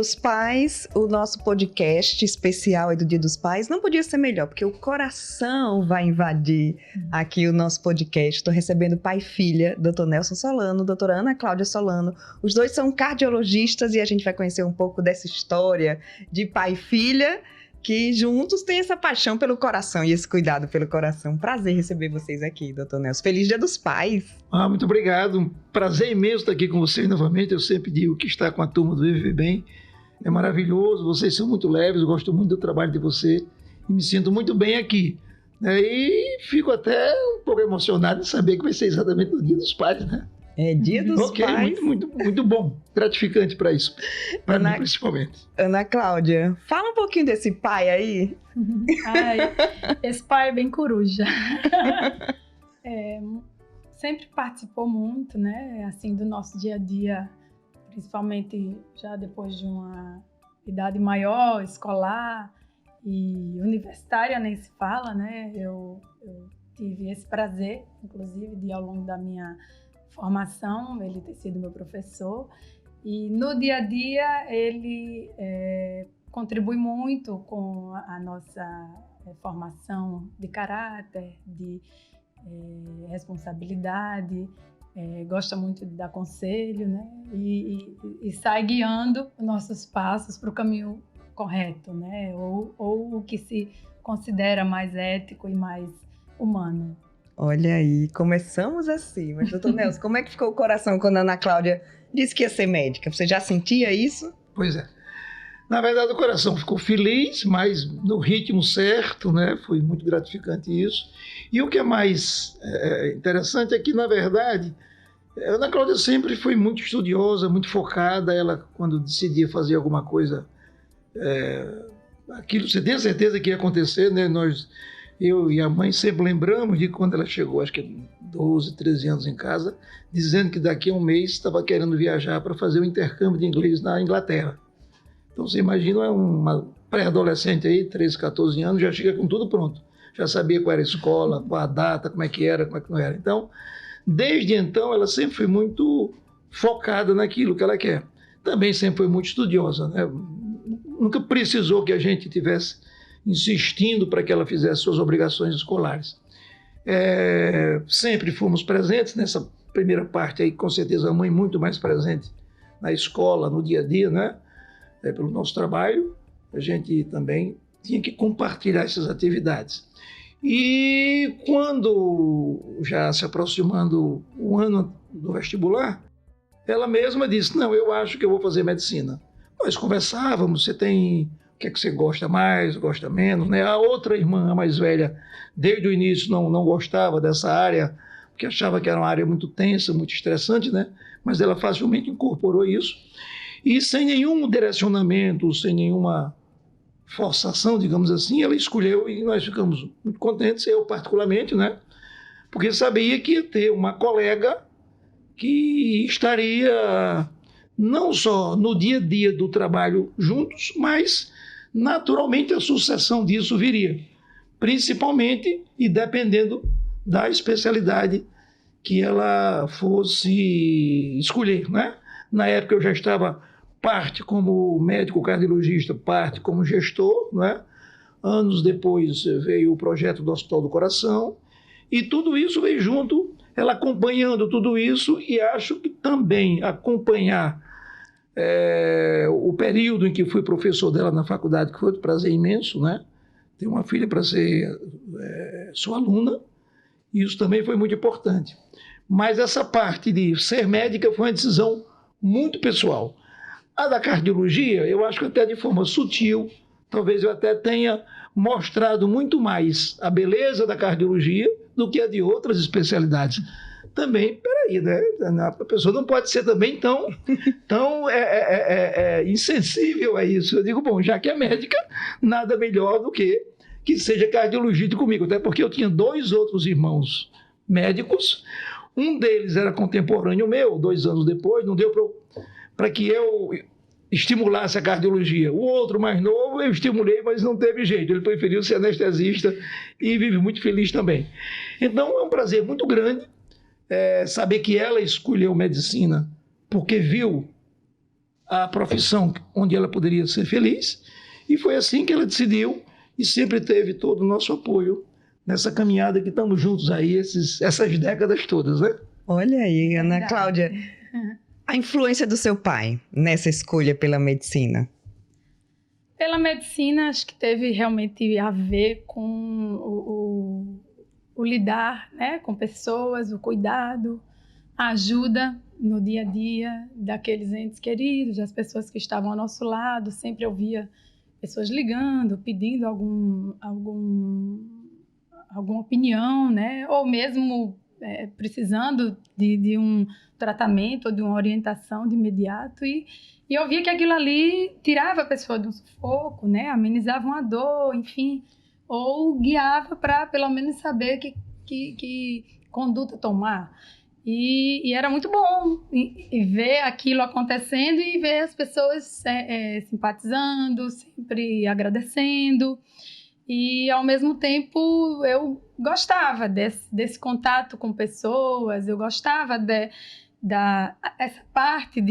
dos Pais, o nosso podcast especial aí do Dia dos Pais não podia ser melhor, porque o coração vai invadir aqui o nosso podcast. Estou recebendo pai e filha, Dr. Nelson Solano, doutora Ana Cláudia Solano. Os dois são cardiologistas e a gente vai conhecer um pouco dessa história de pai e filha, que juntos têm essa paixão pelo coração e esse cuidado pelo coração. Prazer receber vocês aqui, doutor Nelson. Feliz Dia dos Pais. Muito obrigado. Um prazer imenso estar aqui com vocês novamente. Eu sempre digo que estar com a turma do Viver Bem é maravilhoso. Vocês são muito leves, eu gosto muito do trabalho de vocês e me sinto muito bem aqui. E fico até um pouco emocionado de saber que vai ser exatamente no Dia dos Pais, né? É Dia dos Pais. Muito bom, gratificante para isso, para mim principalmente. Ana Cláudia, fala um pouquinho desse pai aí. Ai, esse pai é bem coruja. Sempre participou muito, né, assim, do nosso dia a dia, principalmente já depois de uma idade maior, escolar e universitária, nem se fala, né? Eu tive esse prazer, inclusive, de ao longo da minha formação, ele ter sido meu professor, e no dia a dia ele contribui muito com a nossa formação de caráter, de responsabilidade, gosta muito de dar conselho, né? E sai guiando os nossos passos para o caminho correto, né? Ou o que se considera mais ético e mais humano. Olha aí, começamos assim. Mas, doutor Nelson, como é que ficou o coração quando a Ana Cláudia disse que ia ser médica? Você já sentia isso? Pois é. Na verdade, o coração ficou feliz, mas no ritmo certo, né? Foi muito gratificante isso. E o que é mais interessante é que, na verdade, a Ana Cláudia sempre foi muito estudiosa, muito focada. Ela, quando decidia fazer alguma coisa, aquilo você tem certeza que ia acontecer, né? Eu e a mãe sempre lembramos de quando ela chegou, acho que 12, 13 anos em casa, dizendo que daqui a um mês estava querendo viajar para fazer o intercâmbio de inglês na Inglaterra. Então você imagina uma pré-adolescente aí, 13, 14 anos, já chega com tudo pronto. Já sabia qual era a escola, qual a data, como é que era, como é que não era. Então, desde então, ela sempre foi muito focada naquilo que ela quer. Também sempre foi muito estudiosa, né? Nunca precisou que a gente tivesse insistindo para que ela fizesse suas obrigações escolares. Sempre fomos presentes nessa primeira parte aí, com certeza a mãe muito mais presente na escola, no dia a dia, né? Pelo nosso trabalho, a gente também tinha que compartilhar essas atividades. E quando já se aproximando o ano do vestibular, ela mesma disse, não, eu acho que eu vou fazer medicina. Nós conversávamos, o que é que você gosta mais, gosta menos, né? A outra irmã, a mais velha, desde o início não gostava dessa área, porque achava que era uma área muito tensa, muito estressante, né? Mas ela facilmente incorporou isso. E sem nenhum direcionamento, sem nenhuma forçação, digamos assim, ela escolheu e nós ficamos muito contentes, eu particularmente, né? Porque sabia que ia ter uma colega que estaria não só no dia a dia do trabalho juntos, mas naturalmente a sucessão disso viria, principalmente e dependendo da especialidade que ela fosse escolher, né? Na época eu já estava parte como médico cardiologista, parte como gestor, né? Anos depois veio o projeto do Hospital do Coração e tudo isso veio junto, ela acompanhando tudo isso e acho que também acompanhar o período em que fui professor dela na faculdade, que foi de prazer imenso, né? Tenho uma filha para ser sua aluna, e isso também foi muito importante. Mas essa parte de ser médica foi uma decisão muito pessoal. A da cardiologia, eu acho que até de forma sutil, talvez eu até tenha mostrado muito mais a beleza da cardiologia do que a de outras especialidades. Também, peraí, né? A pessoa não pode ser também tão insensível a isso. Eu digo, bom, já que é médica, nada melhor do que seja cardiologista comigo, até porque eu tinha 2 outros irmãos médicos, um deles era contemporâneo meu, 2 anos depois, não deu para que eu estimulasse a cardiologia. O outro mais novo eu estimulei, mas não teve jeito, ele preferiu ser anestesista e vive muito feliz também. Então é um prazer muito grande saber que ela escolheu medicina porque viu a profissão onde ela poderia ser feliz, e foi assim que ela decidiu e sempre teve todo o nosso apoio nessa caminhada que estamos juntos aí essas décadas todas, né? Olha aí, Ana Cláudia, a influência do seu pai nessa escolha pela medicina? Pela medicina, acho que teve realmente a ver com o lidar, né, com pessoas, o cuidado, a ajuda no dia a dia daqueles entes queridos, das pessoas que estavam ao nosso lado. Sempre eu via pessoas ligando, pedindo alguma opinião, né, ou mesmo precisando de um tratamento ou de uma orientação de imediato, e eu via que aquilo ali tirava a pessoa de um sufoco, né, amenizava uma dor, enfim, ou guiava para pelo menos saber que conduta tomar. E era muito bom e ver aquilo acontecendo e ver as pessoas simpatizando, sempre agradecendo. E, ao mesmo tempo, eu gostava desse contato com pessoas, eu gostava essa parte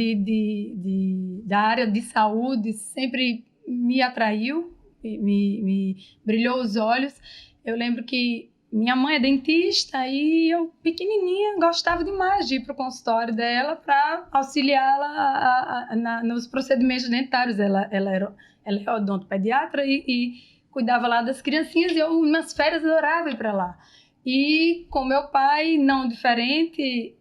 da área de saúde, sempre me atraiu, me brilhou os olhos. Eu lembro que minha mãe é dentista e eu, pequenininha, gostava demais de ir para o consultório dela para auxiliá-la nos procedimentos dentários. Ela é odontopediatra e cuidava lá das criancinhas, e eu, nas férias, adorava ir para lá. E com meu pai, não diferente,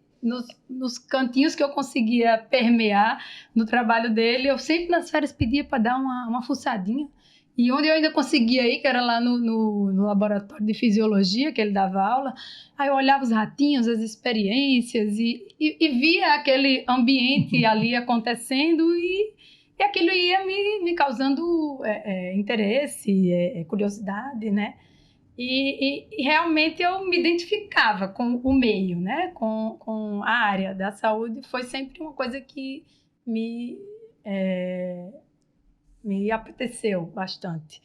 nos cantinhos que eu conseguia permear no trabalho dele, eu sempre nas férias pedia para dar uma fuçadinha. E onde eu ainda conseguia ir, que era lá no laboratório de fisiologia, que ele dava aula, aí eu olhava os ratinhos, as experiências, e via aquele ambiente ali acontecendo, e aquilo ia me causando interesse, curiosidade, né? E realmente eu me identificava com o meio, né? Com a área da saúde. Foi sempre uma coisa que me apeteceu bastante.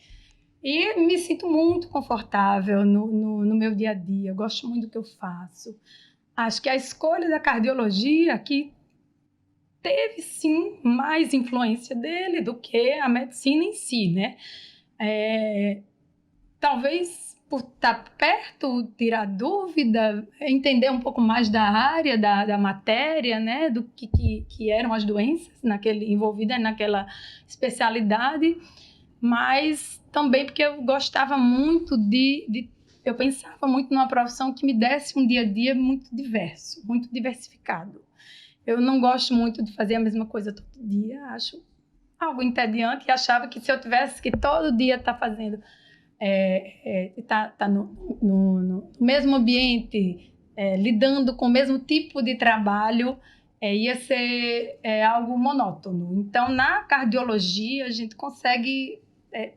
E me sinto muito confortável no meu dia a dia. Eu gosto muito do que eu faço. Acho que a escolha da cardiologia aqui teve, sim, mais influência dele do que a medicina em si, né? Talvez por estar perto, tirar dúvida, entender um pouco mais da área, da matéria, né? Do que eram as doenças envolvidas naquela especialidade, mas também porque eu gostava muito eu pensava muito numa profissão que me desse um dia a dia muito diverso, muito diversificado. Eu não gosto muito de fazer a mesma coisa todo dia, acho algo entediante, e achava que se eu tivesse que todo dia estar fazendo, tá no mesmo ambiente, lidando com o mesmo tipo de trabalho, ia ser algo monótono. Então, na cardiologia, a gente consegue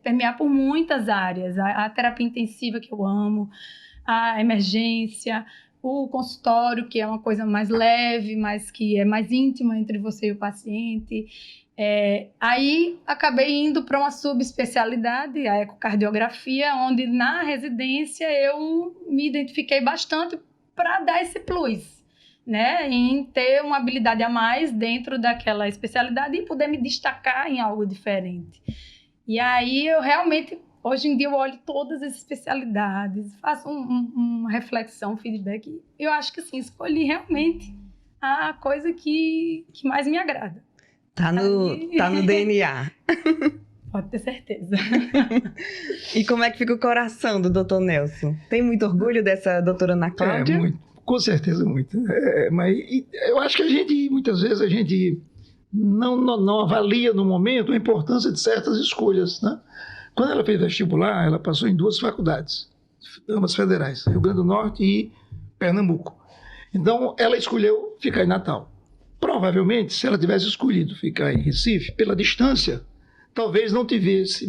permear por muitas áreas. A terapia intensiva, que eu amo, a emergência, o consultório, que é uma coisa mais leve, mas que é mais íntima entre você e o paciente. Aí acabei indo para uma subespecialidade, a ecocardiografia, onde na residência eu me identifiquei bastante para dar esse plus, né? Em ter uma habilidade a mais dentro daquela especialidade e poder me destacar em algo diferente. E aí eu realmente, hoje em dia, eu olho todas as especialidades, faço uma reflexão, um feedback. Eu acho que sim, escolhi realmente a coisa que mais me agrada. Tá no DNA. Pode ter certeza. E como é que fica o coração do Dr. Nelson? Tem muito orgulho dessa doutora Ana Cláudia? Muito, com certeza muito. Mas eu acho que muitas vezes a gente não avalia no momento a importância de certas escolhas, né? Quando ela fez vestibular, ela passou em 2 faculdades, ambas federais, Rio Grande do Norte e Pernambuco. Então, ela escolheu ficar em Natal. Provavelmente, se ela tivesse escolhido ficar em Recife, pela distância, talvez não tivesse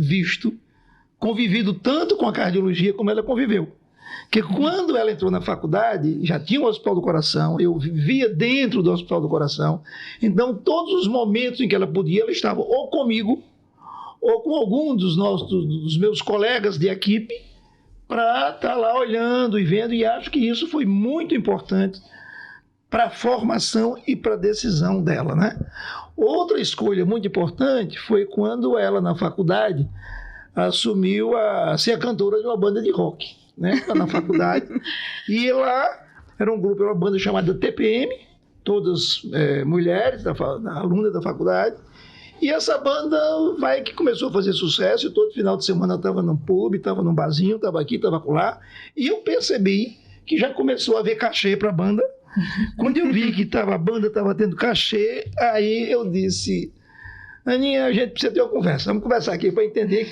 convivido tanto com a cardiologia como ela conviveu. Porque quando ela entrou na faculdade, já tinha o Hospital do Coração, eu vivia dentro do Hospital do Coração, então todos os momentos em que ela podia, ela estava ou comigo, ou com algum dos meus colegas de equipe, para estar lá olhando e vendo, e acho que isso foi muito importante para a formação e para a decisão dela, né? Outra escolha muito importante foi quando ela, na faculdade, assumiu a ser a cantora de uma banda de rock, né? Na faculdade. E lá era um grupo, era uma banda chamada TPM, todas mulheres, alunas da faculdade. E essa banda vai que começou a fazer sucesso, e todo final de semana estava num pub, estava num barzinho, estava aqui, estava acolá. E eu percebi que já começou a haver cachê para a banda. Quando eu vi que a banda estava tendo cachê, aí eu disse: Aninha, a gente precisa ter uma conversa. Vamos conversar aqui para entender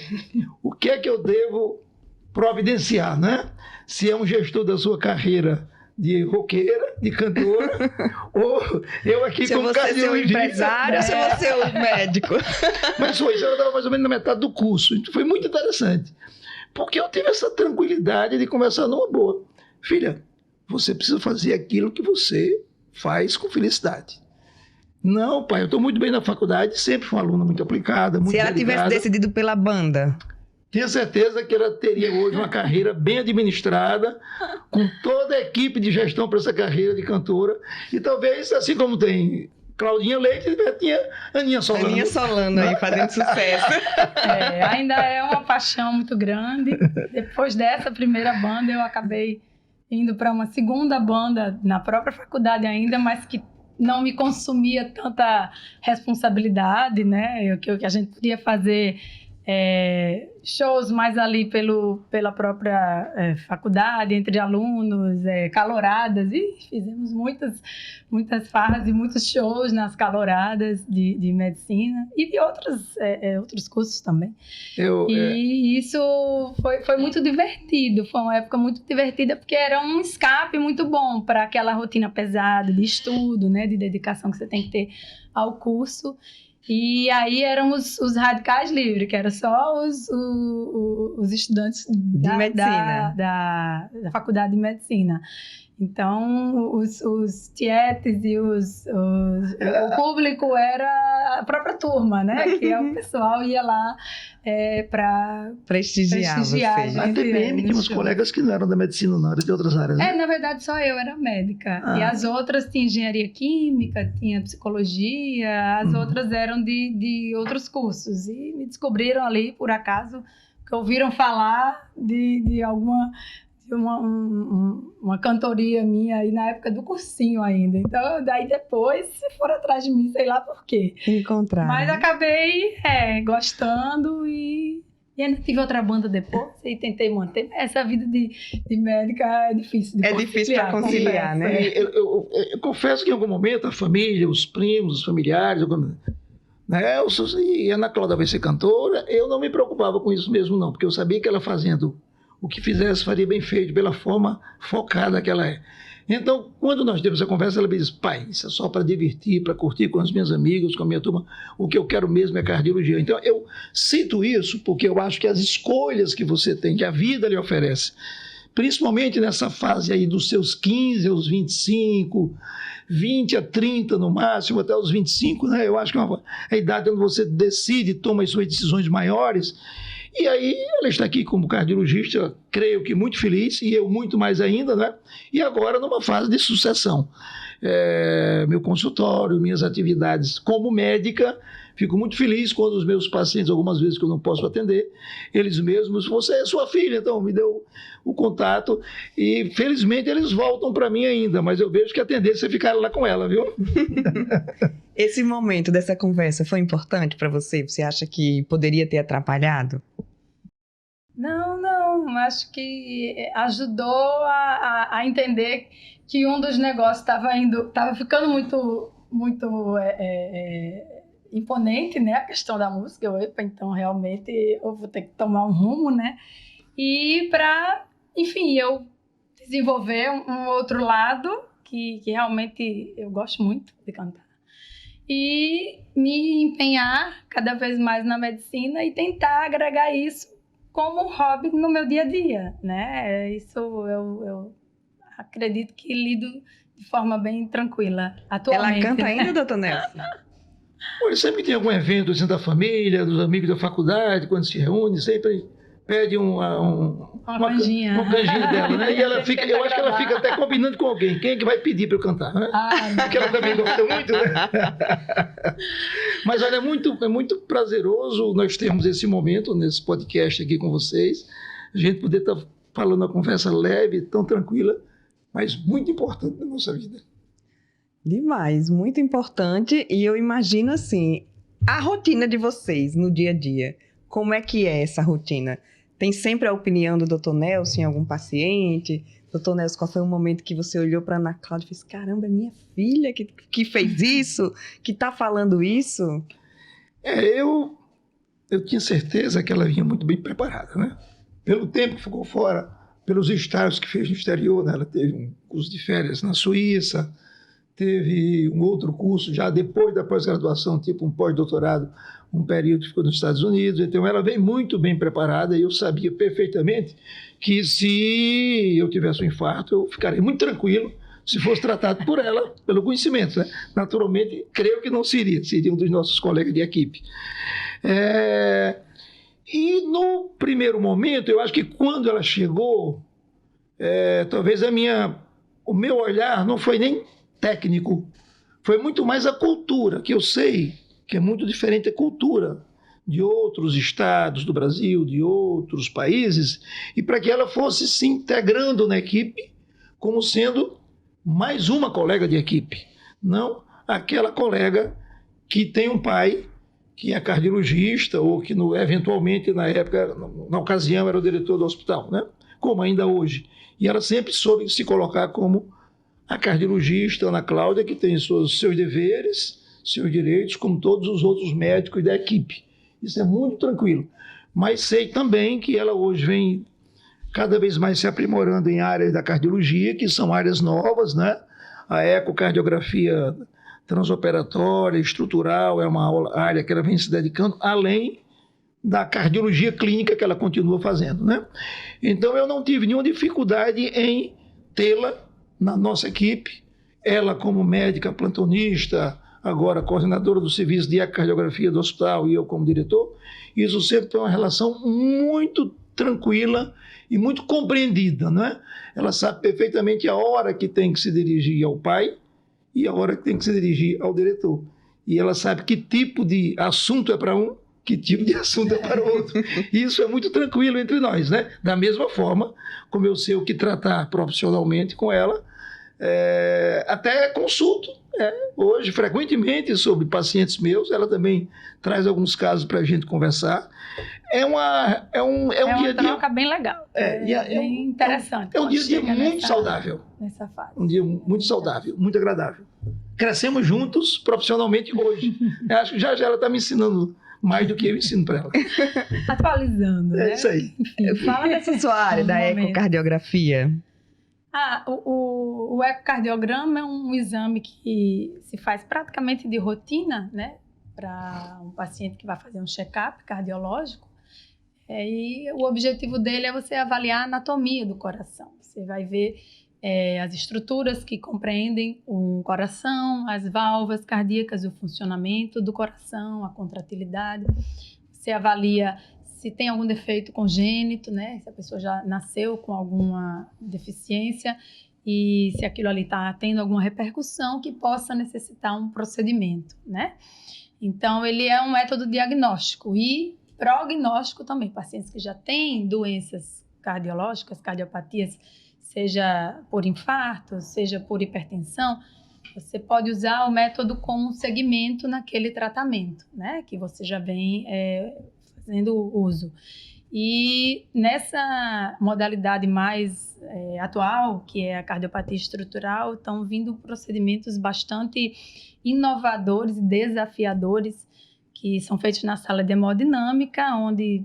o que é que eu devo providenciar, né? Se é um gestor da sua carreira de roqueira, de cantora, ou eu aqui se como você ser o empresário, se você é o médico. Mas foi isso, ela estava mais ou menos na metade do curso. Então foi muito interessante, porque eu tive essa tranquilidade de conversar numa boa. Filha, você precisa fazer aquilo que você faz com felicidade. Não, pai, eu estou muito bem na faculdade, sempre fui uma aluna muito aplicada, muito Se ela tivesse decidido pela banda, tenho certeza que ela teria hoje uma carreira bem administrada, com toda a equipe de gestão para essa carreira de cantora. E talvez, assim como tem Claudinha Leite, tinha Aninha Solano. Aninha Solano aí fazendo sucesso. Ainda é uma paixão muito grande. Depois dessa primeira banda, eu acabei indo para uma segunda banda na própria faculdade ainda, mas que não me consumia tanta responsabilidade, né? O que a gente podia fazer shows mais ali pela própria faculdade, entre alunos, caloradas, e fizemos muitas farras e muitos shows nas caloradas de medicina e de outros cursos também. Isso foi muito divertido, foi uma época muito divertida, porque era um escape muito bom para aquela rotina pesada de estudo, né, de dedicação que você tem que ter ao curso. E aí eram os radicais livres, que eram só os estudantes de medicina. Da faculdade de medicina. Então, os tietes e o público era a própria turma, né? Que o pessoal ia lá para prestigiar você. Na TPM tinha uns colegas que não eram da medicina, não, eram de outras áreas. Né? Na verdade, só eu era médica. E as outras tinham engenharia química, tinha psicologia, as outras eram de outros cursos. E me descobriram ali, por acaso, que ouviram falar de alguma... Uma cantoria minha aí na época do cursinho ainda. Então, daí depois foram atrás de mim, sei lá por quê. Encontrar. Mas acabei gostando e ainda tive outra banda depois e tentei manter. Essa vida de médica é difícil de conciliar. É difícil para conciliar, né? Eu confesso que em algum momento a família, os primos, os familiares... e a Ana Cláudia vai ser cantora, eu não me preocupava com isso mesmo não, porque eu sabia que ela fazendo o que fizesse faria bem feito, pela forma focada que ela é. Então, quando nós temos essa conversa, ela me diz: pai, isso é só para divertir, para curtir com os meus amigos, com a minha turma, o que eu quero mesmo é cardiologia. Então, eu cito isso porque eu acho que as escolhas que você tem, que a vida lhe oferece, principalmente nessa fase aí dos seus 15 aos 25, 20 a 30 no máximo, até os 25, né? Eu acho que é a idade onde você decide, toma as suas decisões maiores. E aí ela está aqui como cardiologista, creio que muito feliz, e eu muito mais ainda, né? E agora numa fase de sucessão. Meu consultório, minhas atividades como médica, fico muito feliz quando os meus pacientes, algumas vezes que eu não posso atender, eles mesmos: você é sua filha, então me deu o contato, e felizmente eles voltam para mim ainda, mas eu vejo que a tendência é ficar lá com ela, viu? Esse momento dessa conversa foi importante para você? Você acha que poderia ter atrapalhado? Não, acho que ajudou a entender que um dos negócios estava ficando muito imponente, né? A questão da música. Então realmente eu vou ter que tomar um rumo, né? E para, enfim, eu desenvolver um outro lado que realmente eu gosto muito de cantar. E me empenhar cada vez mais na medicina e tentar agregar isso como um hobby no meu dia a dia, né? Isso eu acredito que lido de forma bem tranquila atualmente. Ela canta ainda, doutor Nelson? Sempre que tem algum evento assim, da família, dos amigos da faculdade, quando se reúne, sempre pede uma canjinha dela, né? E ela fica, eu acho que ela fica até combinando com alguém. Quem é que vai pedir para eu cantar, né? Porque ela também gosta muito, né? Mas olha, é muito prazeroso nós termos esse momento, nesse podcast aqui com vocês. A gente poder estar falando uma conversa leve, tão tranquila, mas muito importante na nossa vida. Demais, muito importante. E eu imagino assim, a rotina de vocês no dia a dia. Como é que é essa rotina? Tem sempre a opinião do Dr. Nelson em algum paciente? Dr. Nelson, qual foi o momento que você olhou para Ana Cláudia e fez, caramba, é minha filha que fez isso, que está falando isso? Eu tinha certeza que ela vinha muito bem preparada, né? Pelo tempo que ficou fora, pelos estágios que fez no exterior, né? Ela teve um curso de férias na Suíça, teve um outro curso já depois da pós-graduação, tipo um pós-doutorado, um período que ficou nos Estados Unidos. Então ela veio muito bem preparada e eu sabia perfeitamente que se eu tivesse um infarto, eu ficaria muito tranquilo se fosse tratado por ela, pelo conhecimento, né? Naturalmente, creio que não seria um dos nossos colegas de equipe. E no primeiro momento, eu acho que quando ela chegou, talvez o meu olhar não foi nem técnico, foi muito mais a cultura, que eu sei que é muito diferente a cultura de outros estados do Brasil, de outros países, e para que ela fosse se integrando na equipe como sendo mais uma colega de equipe, não aquela colega que tem um pai que é cardiologista ou que eventualmente na época, na ocasião, era o diretor do hospital, né? Como ainda hoje. E ela sempre soube se colocar como a cardiologista Ana Cláudia, que tem seus deveres, seus direitos, como todos os outros médicos da equipe. Isso é muito tranquilo. Mas sei também que ela hoje vem cada vez mais se aprimorando em áreas da cardiologia, que são áreas novas, né? A ecocardiografia transoperatória, estrutural, é uma área que ela vem se dedicando, além da cardiologia clínica que ela continua fazendo, né? Então eu não tive nenhuma dificuldade em tê-la na nossa equipe, ela como médica plantonista, agora coordenadora do serviço de ecocardiografia do hospital e eu como diretor. Isso sempre foi uma relação muito tranquila e muito compreendida, né? Ela sabe perfeitamente a hora que tem que se dirigir ao pai e a hora que tem que se dirigir ao diretor. E ela sabe que tipo de assunto é para um, que tipo de assunto é para o outro. E isso é muito tranquilo entre nós, né? Da mesma forma como eu sei o que tratar profissionalmente com ela, até consulto hoje frequentemente sobre pacientes meus. Ela também traz alguns casos para a gente conversar. É um dia a dia. Troca bem legal. Bem interessante. É um dia a dia muito saudável. Nessa fase. Um dia muito saudável, muito agradável. Crescemos juntos profissionalmente hoje. Eu acho que já ela está me ensinando mais do que eu ensino para ela. Atualizando, né? É isso aí. Fala dessa sua área da ecocardiografia. O ecocardiograma é um exame que se faz praticamente de rotina, né? Para um paciente que vai fazer um check-up cardiológico. E o objetivo dele é você avaliar a anatomia do coração. Você vai ver as estruturas que compreendem o coração, as válvulas cardíacas, o funcionamento do coração, a contratilidade. Você avalia se tem algum defeito congênito, né? Se a pessoa já nasceu com alguma deficiência e se aquilo ali está tendo alguma repercussão que possa necessitar um procedimento, né? Então, ele é um método diagnóstico e prognóstico também. Pacientes que já têm doenças cardiológicas, cardiopatias, seja por infarto, seja por hipertensão, você pode usar o método como um segmento naquele tratamento, né? Que você já vem fazendo uso. E nessa modalidade mais atual, que é a cardiopatia estrutural, estão vindo procedimentos bastante inovadores e desafiadores que são feitos na sala de hemodinâmica, onde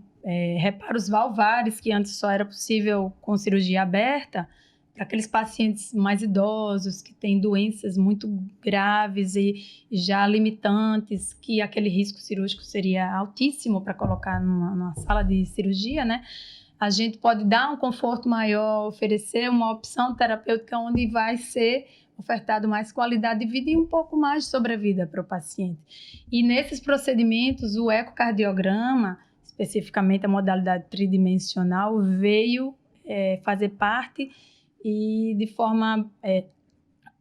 reparos valvares, que antes só era possível com cirurgia aberta, para aqueles pacientes mais idosos que têm doenças muito graves e já limitantes, que aquele risco cirúrgico seria altíssimo para colocar numa sala de cirurgia, né? A gente pode dar um conforto maior, oferecer uma opção terapêutica onde vai ser ofertado mais qualidade de vida e um pouco mais de sobrevida para o paciente. E nesses procedimentos, o ecocardiograma, especificamente a modalidade tridimensional, veio fazer parte e de forma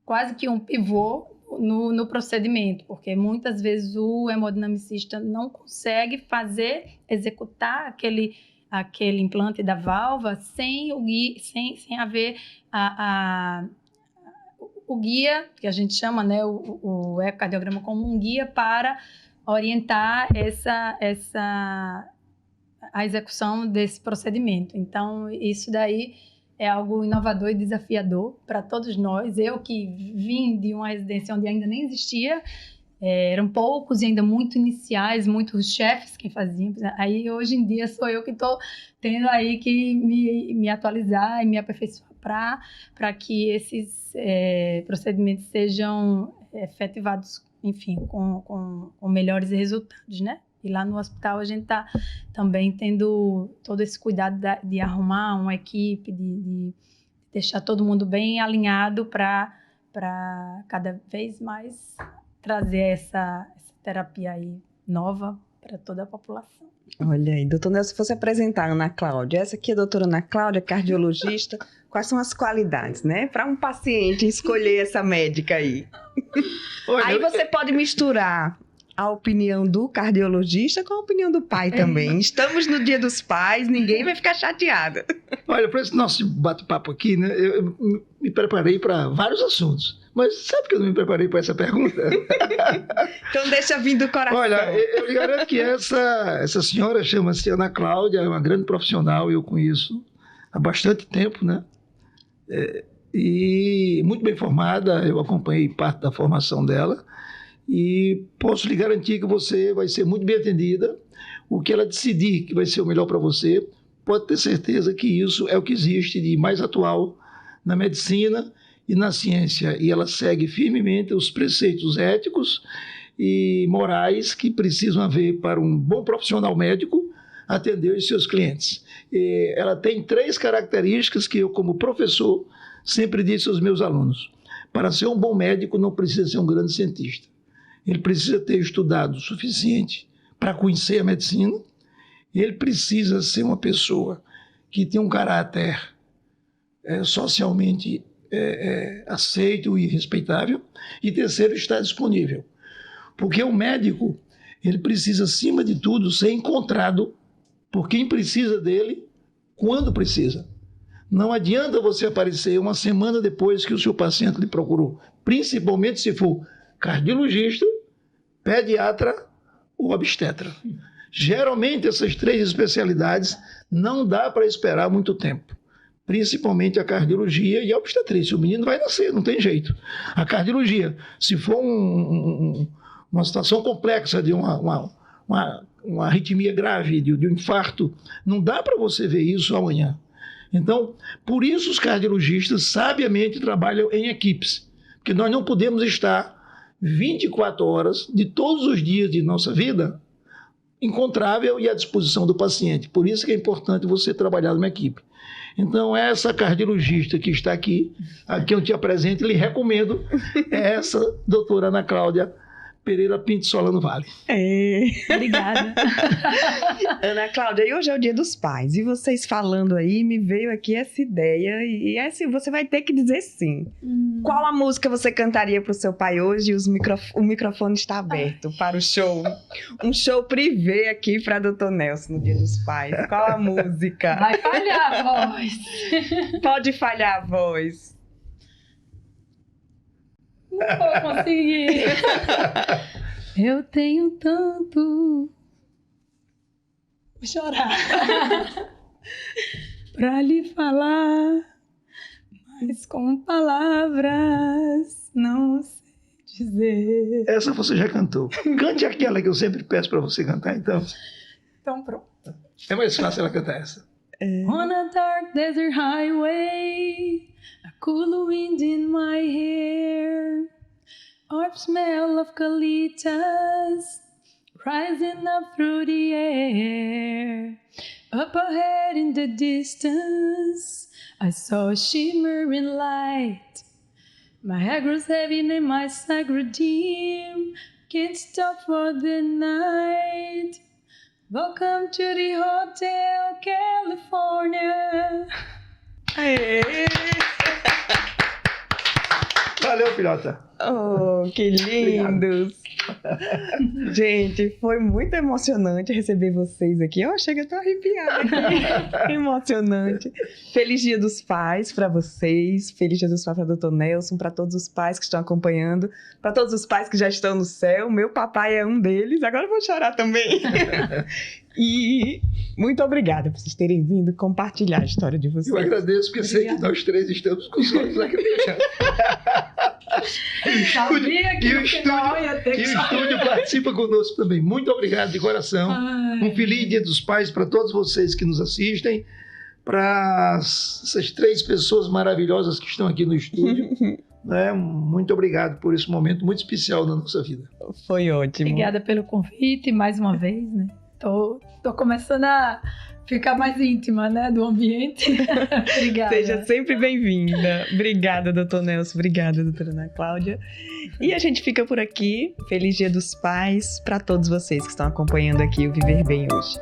quase que um pivô no procedimento, porque muitas vezes o hemodinamicista não consegue executar aquele implante da válvula sem haver o guia, que a gente chama, né, o ecocardiograma como um guia para orientar a execução desse procedimento. Então, isso daí é algo inovador e desafiador para todos nós. Eu que vim de uma residência onde ainda nem existia, eram poucos e ainda muito iniciais, muitos chefes que faziam. Aí, hoje em dia, sou eu que estou tendo aí que me atualizar e me aperfeiçoar para que esses procedimentos sejam efetivados, enfim, com melhores resultados, né? E lá no hospital a gente está também tendo todo esse cuidado de arrumar uma equipe, de deixar todo mundo bem alinhado para cada vez mais trazer essa terapia aí nova para toda a população. Olha aí, doutor Nelson, se fosse apresentar a Ana Cláudia, essa aqui é a doutora Ana Cláudia, cardiologista, quais são as qualidades, né? Para um paciente escolher essa médica aí. Olha, aí você pode misturar a opinião do cardiologista com a opinião do pai também. Estamos no Dia dos Pais, ninguém vai ficar chateado. Olha, para esse nosso bate-papo aqui, né, eu me preparei para vários assuntos. Mas sabe que eu não me preparei para essa pergunta? Então deixa vir do coração. Olha, eu lhe garanto que essa senhora chama-se Ana Cláudia, é uma grande profissional, eu conheço há bastante tempo, né? E muito bem formada, eu acompanhei parte da formação dela. E posso lhe garantir que você vai ser muito bem atendida. O que ela decidir que vai ser o melhor para você, pode ter certeza que isso é o que existe de mais atual na medicina e na ciência. E ela segue firmemente os preceitos éticos e morais que precisam haver para um bom profissional médico atender os seus clientes. E ela tem 3 características que eu, como professor, sempre disse aos meus alunos. Para ser um bom médico, não precisa ser um grande cientista. Ele precisa ter estudado o suficiente para conhecer a medicina. Ele precisa ser uma pessoa que tem um caráter socialmente aceito e respeitável. E terceiro, estar disponível. Porque o médico, ele precisa, acima de tudo, ser encontrado por quem precisa dele, quando precisa. Não adianta você aparecer uma semana depois que o seu paciente lhe procurou. Principalmente se for cardiologista, pediatra ou obstetra. Geralmente, essas 3 especialidades não dá para esperar muito tempo. Principalmente a cardiologia e a obstetrícia. O menino vai nascer, não tem jeito. A cardiologia, se for uma situação complexa de uma arritmia grave, de um infarto, não dá para você ver isso amanhã. Então, por isso os cardiologistas sabiamente trabalham em equipes. Porque nós não podemos estar 24 horas de todos os dias de nossa vida encontrável e à disposição do paciente. Por isso que é importante você trabalhar numa equipe. Então, essa cardiologista que está aqui, a quem eu te apresento e lhe recomendo, é essa doutora Ana Cláudia Pereira Pinto Solano Vale. Obrigada. Ana Cláudia, e hoje é o Dia dos Pais. E vocês falando aí, me veio aqui essa ideia. E você vai ter que dizer sim. Qual a música você cantaria para o seu pai hoje? O microfone está aberto para o show. Um show privê aqui para Dr. Nelson no Dia dos Pais. Qual a música? Vai falhar a voz. Pode falhar a voz. Não vou conseguir. Eu tenho tanto. Vou chorar. Pra lhe falar, mas com palavras não sei dizer. Essa você já cantou. Cante aquela que eu sempre peço para você cantar, então. Então pronto. É mais fácil ela cantar essa. On a dark desert highway, a cool wind in my hair, or smell of colitas rising up through the air. Up ahead in the distance, I saw a shimmering light. My head grows heavy and my sight grew dim. Can't stop for the night. Welcome to the Hotel California. Aê! Valeu, filhota. Oh, que lindos! Gente, foi muito emocionante receber vocês aqui. Oh, chega, eu tô arrepiada aqui. Emocionante. Feliz Dia dos Pais para vocês. Feliz Dia dos Pais para o Dr. Nelson, para todos os pais que estão acompanhando, para todos os pais que já estão no céu. Meu papai é um deles. Agora eu vou chorar também. E muito obrigada por vocês terem vindo compartilhar a história de vocês. Eu agradeço, porque sei que nós três estamos com os olhos lacrimejando. Sabia que E o no final ia ter E o estúdio participa conosco também. Muito obrigado de coração. Um feliz Dia dos Pais para todos vocês que nos assistem, para essas 3 pessoas maravilhosas que estão aqui no estúdio. Né? Muito obrigado por esse momento muito especial na nossa vida. Foi ótimo. Obrigada pelo convite mais uma vez, né? Tô começando a ficar mais íntima, né, do ambiente. Obrigada. Seja sempre bem-vinda. Obrigada, doutor Nelson. Obrigada, doutora Ana Cláudia. E a gente fica por aqui. Feliz Dia dos Pais para todos vocês que estão acompanhando aqui o Viver Bem hoje.